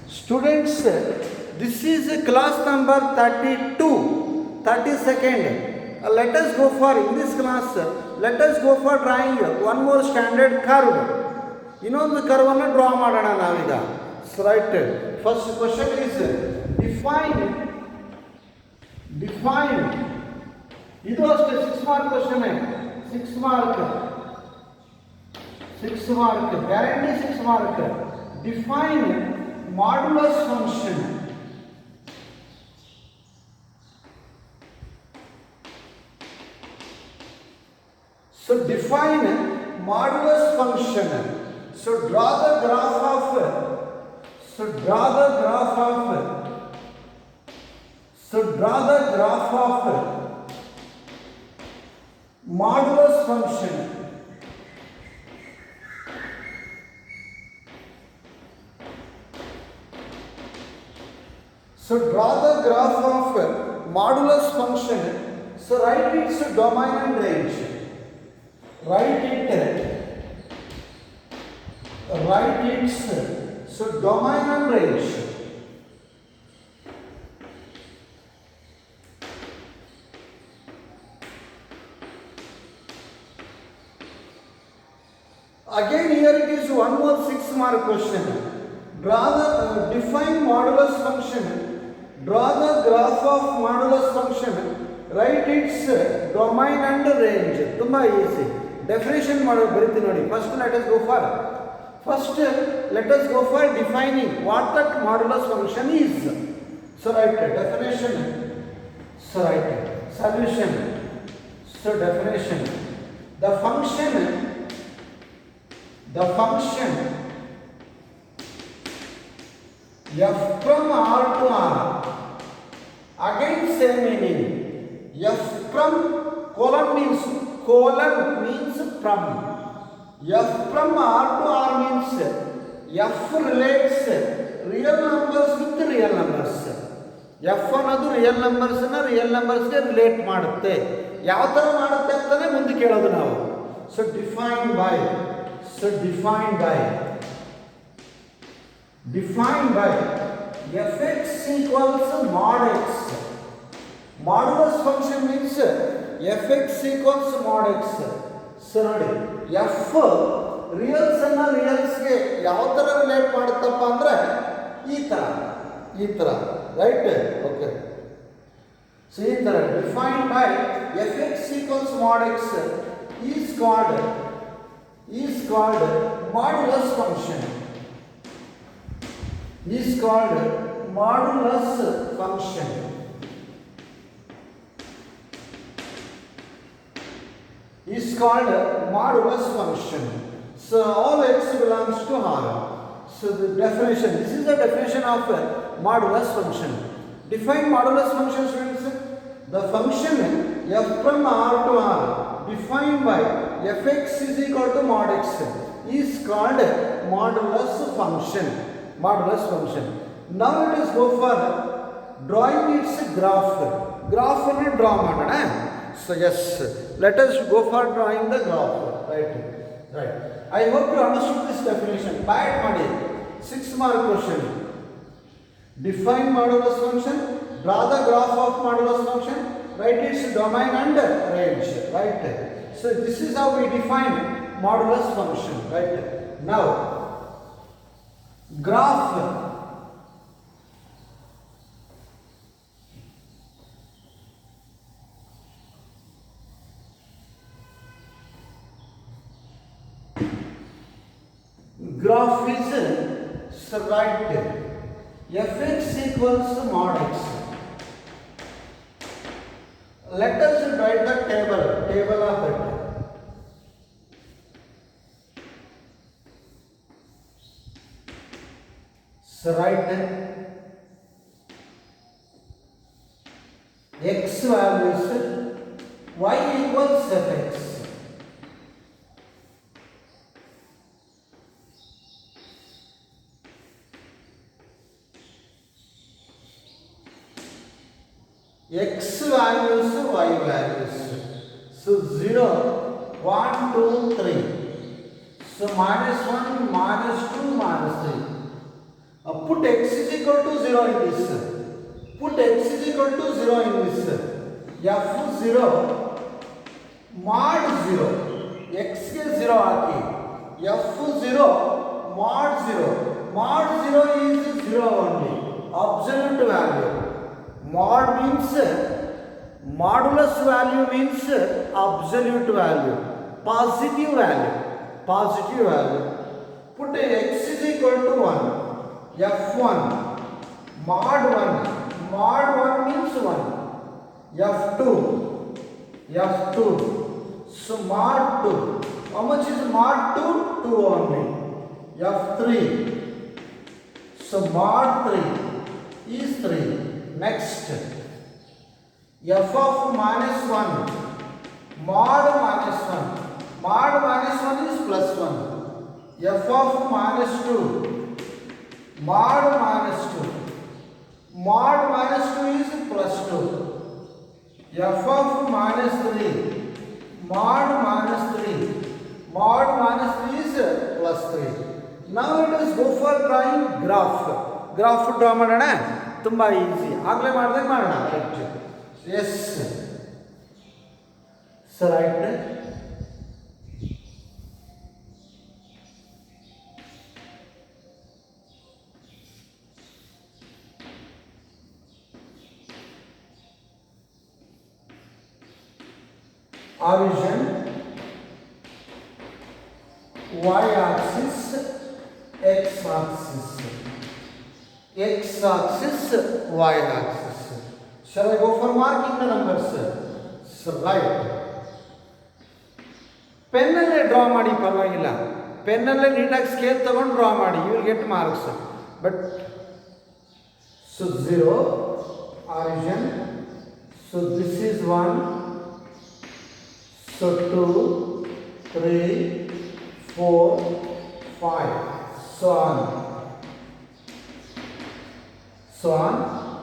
Students, this is class number 32, 32nd. Let us go for, in this class, let us go for drawing one more standard curve. ಇನ್ನೊಂದು ಕರ್ವನ್ನು draw ಮಾಡೋಣ ನಾವೀಗ. Right, first question is define. ಇದು ಅಷ್ಟೇ 6 mark question, 6 mark, guarantee 6 mark. Define modulus function. So define modulus function. So draw the graph of modulus function. So draw the graph of modulus function. So write its domain and range. Write its domain and range. Again here it is one more 6 mark question. Draw the define modulus function. Draw the graph of modulus function. Write its domain and range. ತುಂಬಾ easy. Definition ಮಾಡೋದು ಬರೀತೀನಿ ನೋಡಿ. First let us go for defining what that modulus function is. So write definition. So write solution. So definition. The function f from R to R. Again same meaning. F from colon means from. F from R to R means F relates real numbers with real numbers. F ಅನ್ನೋದು real ನಂಬರ್ಸ್ಗೆ relate ಮಾಡುತ್ತೆ. ಯಾವ ಥರ ಮಾಡುತ್ತೆ ಅಂತಾನೆ ಮುಂದೆ ಕೇಳೋದು ನಾವು. So define by fx equals mod x. Modulus function means fx equals mod x. So ನೋಡಿ, f ರಿಯಲ್ಸ್ ಅನ್ನ ರಿಯಲ್ಸ್ಗೆ ಯಾವ ಥರ ರಿಲೇಟ್ ಮಾಡುತ್ತಪ್ಪ ಅಂದರೆ ಈ ಥರ ರೈಟ್. ಓಕೆ, ಸೊ ಈ ಥರ define by fx equals mod x is called modulus function. Is called modulus function. So all x belongs to R. So the definition, this is the definition of modulus function. Define modulus function, students. The function f from R to R defined by fx is equal to mod x is called modulus function. Now let us go for drawing its graph. Graph ಅನ್ನು draw ಮಾಡೋಣ. So yes, let us go for drawing the graph. Right. I hope you understood this definition. Bad ಮಾಡಿ 6 mark question. Define modulus function. Draw the graph of modulus function. Write its domain and range. Right. So this is how we define modulus function. Right. Now graph. Graph is right. fx equals mod x. Let us write the table of it. So write x values, y equals fx. X values, y values. So 0, 1, 2, 3. So -1, -2, -3. put x is equal to 0 in this. Put x is equal to 0 in this. f0 mod 0. x ಗೆ 0 ಹಾಕಿ. f0 mod 0. Mod 0 is 0 only. Absolute value. Mod means modulus value means absolute value. Positive value. Positive value. Put x is equal to 1. f1 mod 1. Mod 1 means 1. f2. So mod 2. How much is mod 2? 2 only. f3. So mod 3 is 3. Next. f of minus 1. Mod minus 1. Mod minus 1 is plus 1. f of minus 2. Mod minus 2. Mod minus 2 is plus 2. f of minus 3. Mod minus 3. Mod minus 3 is plus 3. Now let us go for drawing graph. Graph draw ಮಾಡೋಣ. ತುಂಬಾ easy. ಆಗಲೇ ಮಾಡಿದಾಗ ಮಾಡೋಣ. Yes. So right. Origin, y-axis, x-axis, x-axis, y-axis. Shall I go for marking the numbers? So right. ಪೆನ್ನಲ್ಲೇ draw ಮಾಡಿ, ಪರವಾಗಿಲ್ಲ. ಪೆನ್ನಲ್ಲೇ ನೀಟಾಗಿ ಸ್ಕೇಲ್ ತಗೊಂಡು ಡ್ರಾ ಮಾಡಿ. You will get marks. But so 0 origin. So this is 1. So 2, 3, 4, 5, so on. So on.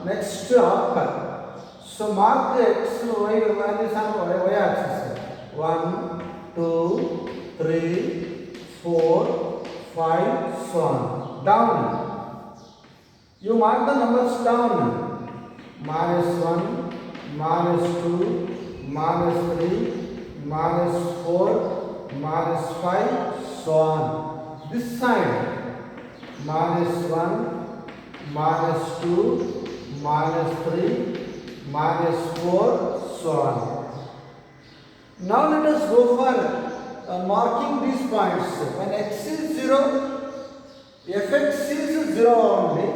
Next up. So mark the x, y values on y axis. 1, 2, 3, 4, 5, so on. Down. You mark the numbers down. Minus 1, minus 2, minus 3, minus 4, minus 5, so on. This side, minus 1, minus 2, minus 3, minus 4, so on. Now let us go for marking these points. When x is 0, fx is 0 only.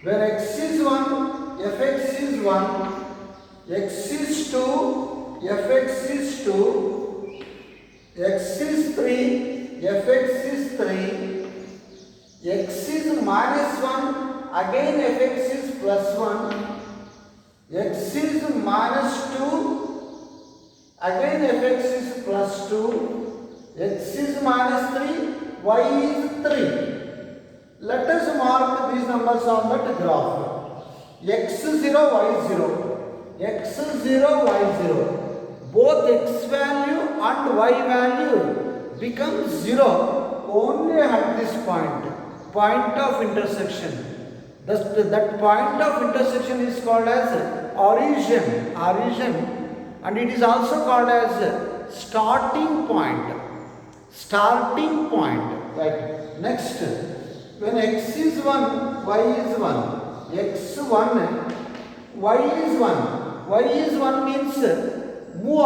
When x is 1, fx is 1. X is 2, fx is 2, x is 3, fx is 3, x is minus 1, again fx is plus 1, x is minus 2, again fx is plus 2, x is minus 3, y is 3. Let us mark these numbers on that graph. x0, y0, x0, y0. Both x value and y value become 0 only at this point of intersection. That point of intersection is called as origin, and it is also called as starting point. Right. Next, when x is 1, y is 1. x1, y is 1. Y is 1 means move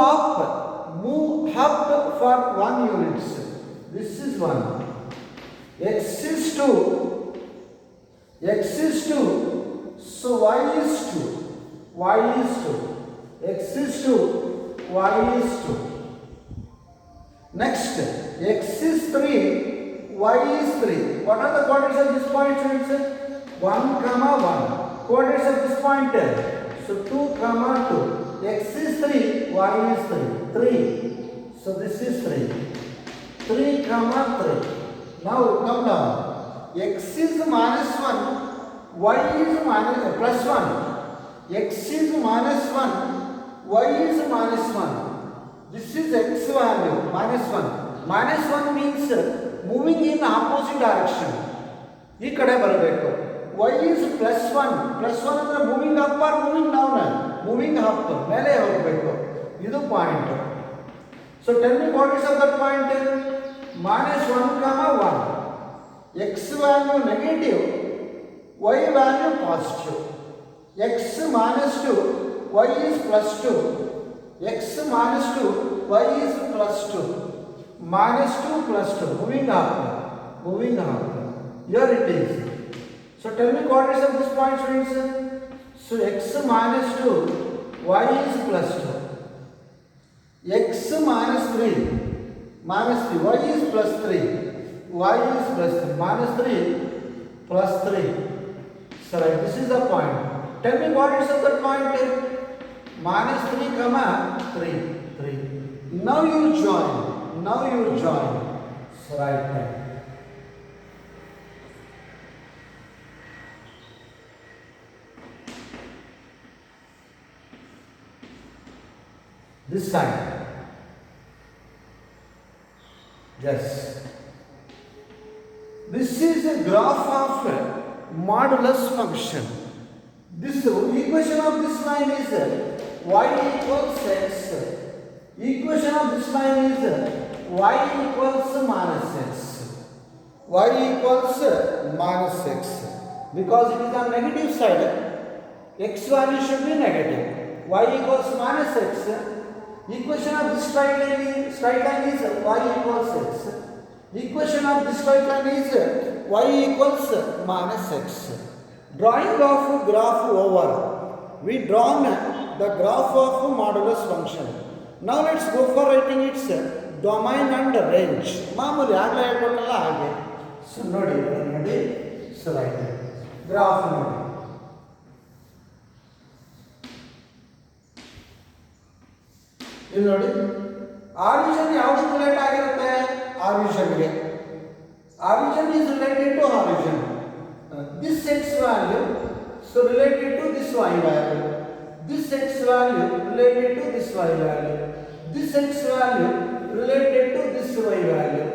up for 1 units. This is 1. X is 2. So y is 2. X is 2. Y is 2. Next, x is 3. Y is 3. What are the coordinates of this point? 1, 1. Coordinates of this point. So 2, 2. X is 3, y is 3. So this is 3. 3, 3. Now come down. X is minus 1, y is plus 1. X is minus 1, y is minus 1. This is x value, minus 1. Minus 1 means moving in opposite direction. ಈ ಕಡೆ ಬರಬೇಕು. y is +1 ಅಂದರೆ moving up are moving down? Moving up, ಮೇಲೆ ಹೋಗಬೇಕು. ಇದು point. So tell me what is that point? -1, -1. x value negative, y value positive. x -2, y is +2. x -2, y is +2. -2 +2, moving up. Here it is. So tell me coordinates of this point, students. So x -2, y is +2. x -3, y is +3. y is +3. -3 +3. So right, this is the point. Tell me coordinates of that point. -3, -3. Now you join. So right there. This side. Yes. This is a graph of modulus function. This equation of this line is y equals x. Equation of this line is y equals -x. Y equals -x. Because it is on negative side, x value should be negative. Y equals -x. Equation of this straight line is y equals x. Equation of this straight line is y equals -x. Drawing of graph over. We drawn the graph of modulus function. Now let's go for writing its domain and range. ಮಾಮೂಲಿ ಆಗಲೇ ಹೇಳ್ಕೊಟ್ಟಲ್ಲ ಹಾಗೆ. So ನೋಡಿ. So right graph ನೋಡಿ. ಇಲ್ಲಿ ನೋಡಿ, origin ಯಾವ್ದಕ್ಕೆ relate ಆಗಿರುತ್ತೆ? ಆರಿಜಿನ್ಗೆ. Origin is related to origin. This x value so related to this y value. This x value related to this y value. This x value related to this y value.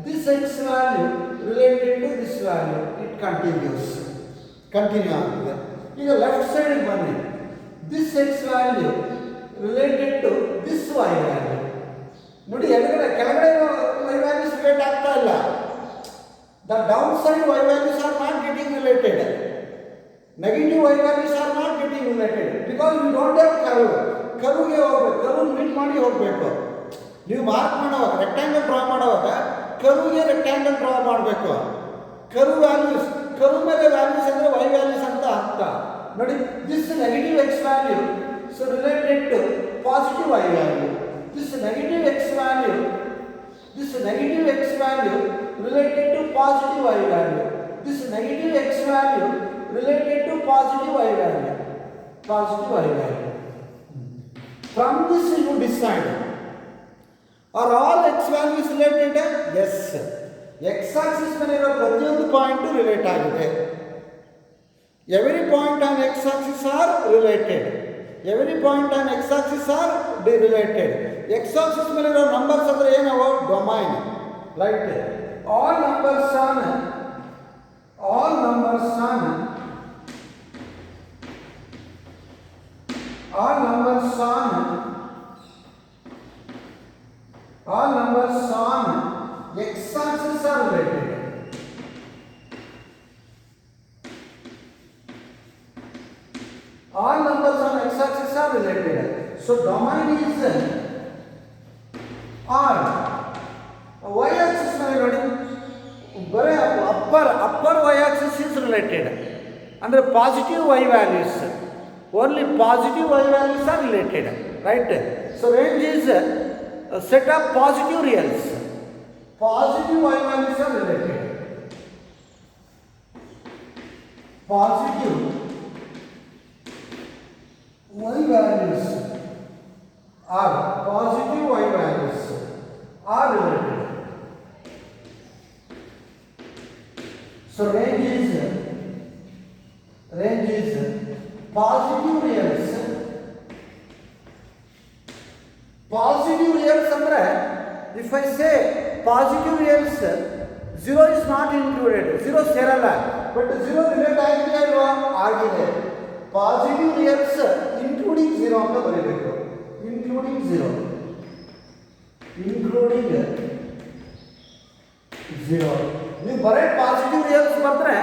This x value related to this value. It continues. Continue ಆಗ್ತದೆ. ಈಗ left side ಬನ್ನಿ. This x value related to this y value. ನೋಡಿ, ಕೆಳಗಡೆ y values relate ಆಗ್ತಾ ಇಲ್ಲ. The downside y values are not getting related. Negative y values are not getting related because you don't have curve. ಕರ್ವ್ಗೆ ಹೋಗ್ಬೇಕು, curve meet ಮಾಡಿ ಹೋಗಬೇಕು. ನೀವು mark ಮಾಡುವಾಗ, rectangle draw ಮಾಡುವಾಗ ಕರ್ವ್ಗೆ ರೆಕ್ಟ್ಯಾಂಗಲ್ ಡ್ರಾ ಮಾಡಬೇಕು. ಕರ್ವ್ ವ್ಯಾಲ್ಯೂಸ್, ಕರ್ವ್ ಮೇಲೆ ವ್ಯಾಲ್ಯೂಸ್ ಅಂದರೆ y values ಅಂತ ಅರ್ಥ. ನೋಡಿ, this negative x value so related to positive y value. This negative x value related to positive y value. This negative x value related to positive y value. From this you decide, are all x values related? Yes. X axis ಮೇಲೆ ಇರೋ ಪ್ರತಿಯೊಂದು point relate ಆಗಿದೆ. Every point on x axis are related. Every point on x axis are related. X axis ಮೇಲೆ ಇರೋ numbers ಅಂದ್ರೆ ಏನವು? Domain. Right. all numbers on x axis are related. All numbers on x axis are related. So domain is on y axis ಮೇಲೆ ನೋಡಿ, ಬರೀ upper y axis is related. ಅಂದರೆ positive y values, only positive y values are related, right? So range is a set of positive reals. Positive y values are related. Positive y values are related. So range is positive reals. Positive reals ಅಂದ್ರೆ if I say positive reals 0 is not included. 0 ಸೇರಲ್ಲ. But 0 relate ಆಗಿದೆ ಅಲ್ವಾ? ಆಗಿದೆ. Positive reals including 0 ಅಂತ ಬರೀಬೇಕು. Including 0. Including 0. ನೀವು ಬರೀ positive reels ಬಂದರೆ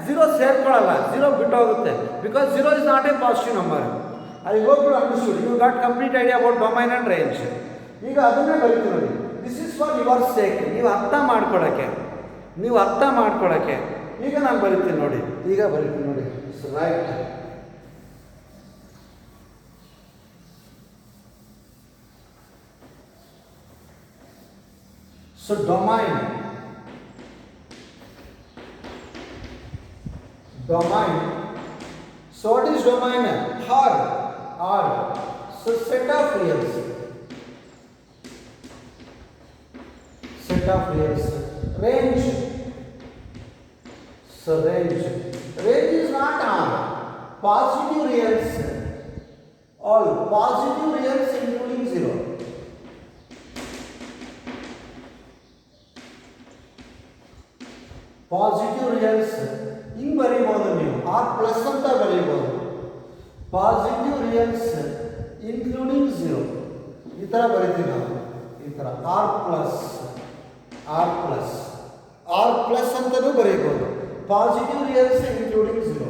0 ಸೇರ್ಕೊಳ್ಳಲ್ಲ. 0 ಬಿಟ್ಟು ಹೋಗುತ್ತೆ. Because 0 is not a positive number. I hope you understood. You got complete idea about domain and range. ಈಗ ಅದನ್ನೇ ಬರೀತೀವಿ ನೋಡಿ. This is for your sake. ನೀವು ಅರ್ಥ ಮಾಡ್ಕೊಳಕ್ಕೆ. ಈಗ ನಾನು ಬರೀತೀನಿ ನೋಡಿ. Right. So domain. So what is domain? R. So set of reals. Range. So range is not R. Positive reals. All positive reals including 0. Positive reals ಹಿಂಗೆ ಬರೀಬೋದು ನೀವು. R plus ಅಂತ ಬರೀಬೋದು. ಪಾಸಿಟಿವ್ ರಿಯಲ್ಸ್ ಇನ್ಕ್ಲೂಡಿಂಗ್ 0 ಈ ಥರ ಬರೀತೀವಿ ನಾವು. ಈ ಥರ R plus ಅಂತಲೂ ಬರೀಬೋದು. Positive reals including 0.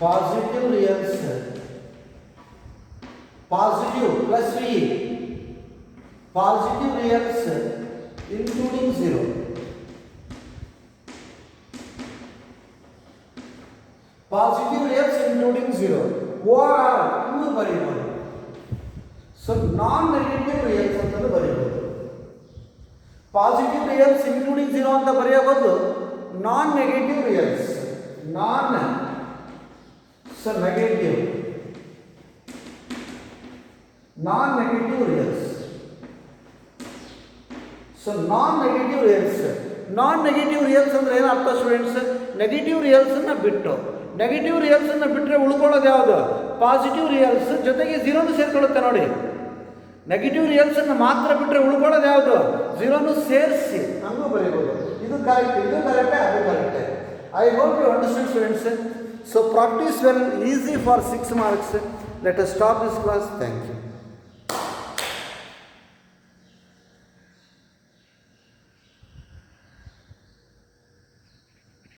Positive reals positive plus V. Positive reals including 0. Positive reals including 0. OR ಇನ್ನೂ ಬರೀಬೋದು. ಸೊ ನಾನ್ ನೆಗೆಟಿವ್ ರಿಯಲ್ಸ್ ಅಂತಲೂ ಬರೀಬೋದು. ಪಾಸಿಟಿವ್ ರಿಯಲ್ಸ್ ಇನ್ಕ್ಲೂಡಿಂಗ್ 0 ಅಂತ ಬರೆಯಬಹುದು. Non negative reals. Non negative reals. So non negative reals ಅಂದ್ರೆ ಏನು ಅರ್ಥ students? Negative ರಿಯಲ್ಸನ್ನು ಬಿಟ್ಟರೆ ಉಳ್ಕೊಳ್ಳೋದು ಯಾವುದು? ಪಾಸಿಟಿವ್ ರಿಯಲ್ಸ್ ಜೊತೆಗೆ 0 ಸೇರ್ಕೊಳ್ಳುತ್ತೆ ನೋಡಿ. ನೆಗೆಟಿವ್ ರಿಯಲ್ಸನ್ನು ಮಾತ್ರ ಬಿಟ್ಟರೆ ಉಳ್ಕೊಳ್ಳೋದು ಯಾವುದು? 0 ಸೇರಿಸಿ ಹಂಗೂ ಬರೀಬೋದು. ಇದು ಕರೆಕ್ಟೇ. I hope you understand students. So practise well, easy for 6 marks. Let us stop this class. Thank you.